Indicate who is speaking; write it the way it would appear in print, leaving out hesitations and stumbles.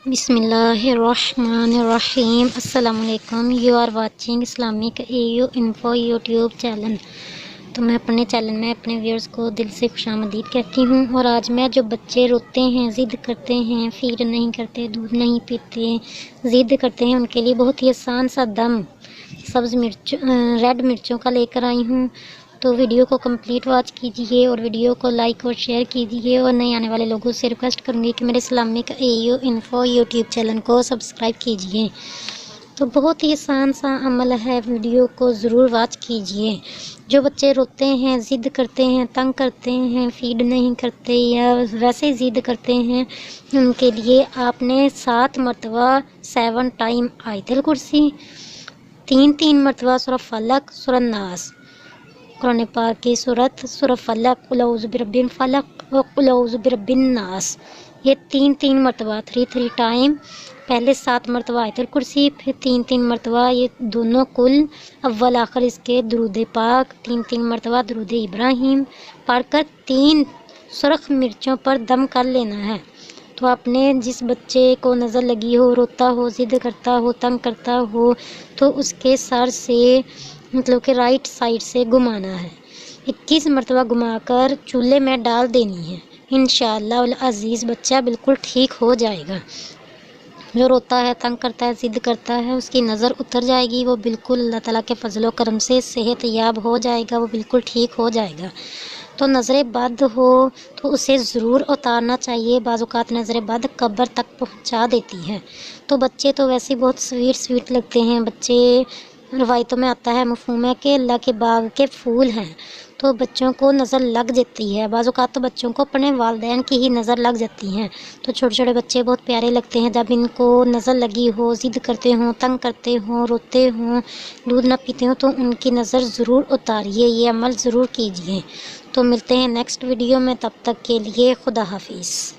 Speaker 1: بسم اللہ الرحمن الرحیم۔ السلام علیکم، you are watching Islamic AU info YouTube channel. تو میں اپنے چینل میں اپنے ویورز کو دل سے خوش آمدید کہتی ہوں۔ اور آج میں جو بچے روتے ہیں، ضد کرتے ہیں، فیڈ نہیں کرتے، دودھ نہیں پیتے، ضد کرتے ہیں، ان کے لیے بہت ہی آسان سا دم سبز مرچ ریڈ مرچوں کا لے کر آئی ہوں۔ تو ویڈیو کو کمپلیٹ واچ کیجئے اور ویڈیو کو لائک اور شیئر کیجئے، اور نئے آنے والے لوگوں سے ریکویسٹ کروں گی کہ میرے Islamic AU info YouTube channel کو سبسکرائب کیجئے۔ تو بہت ہی آسان سا عمل ہے، ویڈیو کو ضرور واچ کیجئے۔ جو بچے روتے ہیں، ضد کرتے ہیں، تنگ کرتے ہیں، فیڈ نہیں کرتے یا ویسے ہی ضد کرتے ہیں، ان کے لیے آپ نے 7 مرتبہ 7 ٹائم آیت الکرسی، 3 مرتبہ سورہ فلق، سورہ ناس، قرآن پاک کی سورہ فلق، قل اعوذ برب الفلق و قل اعوذ برب الناس، یہ 3 مرتبہ 3 ٹائم، پہلے 7 مرتبہ آیت الکرسی، پھر 3 مرتبہ یہ دونوں کل اول آخر اس کے درود پاک، 3 مرتبہ درود ابراہیم پڑھ کر 3 سرخ مرچوں پر دم کر لینا ہے۔ تو آپ نے جس بچے کو نظر لگی ہو، روتا ہو، ضد کرتا ہو، تنگ کرتا ہو، تو اس کے سر سے مطلب کہ رائٹ سائڈ سے گھمانا ہے، 21 مرتبہ گھما کر چولہے میں ڈال دینی ہے۔ انشاءاللہ العزیز بچہ بالکل ٹھیک ہو جائے گا۔ جو روتا ہے، تنگ کرتا ہے، ضد کرتا ہے، اس کی نظر اتر جائے گی، وہ بالکل اللہ تعالیٰ کے فضل و کرم سے صحت یاب ہو جائے گا، وہ بالکل ٹھیک ہو جائے گا۔ تو نظر بد ہو تو اسے ضرور اتارنا چاہیے، بعض اوقات نظر بد قبر تک پہنچا دیتی ہے۔ تو بچے تو ویسے بہت سویٹ لگتے ہیں، بچے روایتوں میں آتا ہے، مفہوم ہے کہ اللہ کے باغ کے پھول ہیں، تو بچوں کو نظر لگ جاتی ہے۔ بعض اوقات تو بچوں کو اپنے والدین کی ہی نظر لگ جاتی ہیں۔ تو چھوٹے بچے بہت پیارے لگتے ہیں، جب ان کو نظر لگی ہو، ضد کرتے ہوں، تنگ کرتے ہوں، روتے ہوں، دودھ نہ پیتے ہوں، تو ان کی نظر ضرور اتاریے، یہ عمل ضرور کیجیے۔ تو ملتے ہیں نیکسٹ ویڈیو میں، تب تک کے لیے خدا حافظ۔